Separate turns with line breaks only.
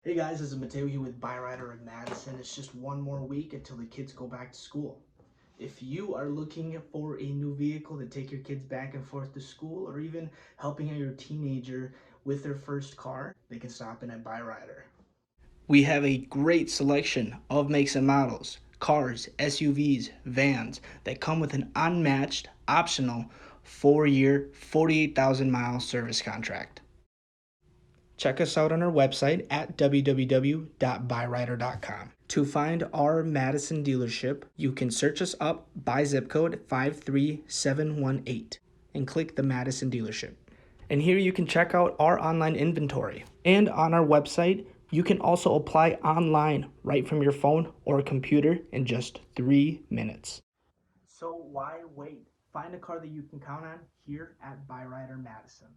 Hey guys, this is Mateo here with Byrider Madison. It's just one more week until the kids go back to school. If you are looking for a new vehicle to take your kids back and forth to school, or even helping out your teenager with their first car, they can stop in at Byrider. We have a great selection of makes and models, cars, SUVs, vans that come with an unmatched, optional 4-year, 48,000-mile service contract. Check us out on our website at www.byrider.com. To find our Madison dealership, you can search us up by zip code 53718 and click the Madison dealership. And here you can check out our online inventory. And on our website, you can also apply online right from your phone or computer in just 3 minutes. So why wait? Find a car that you can count on here at Byrider Madison.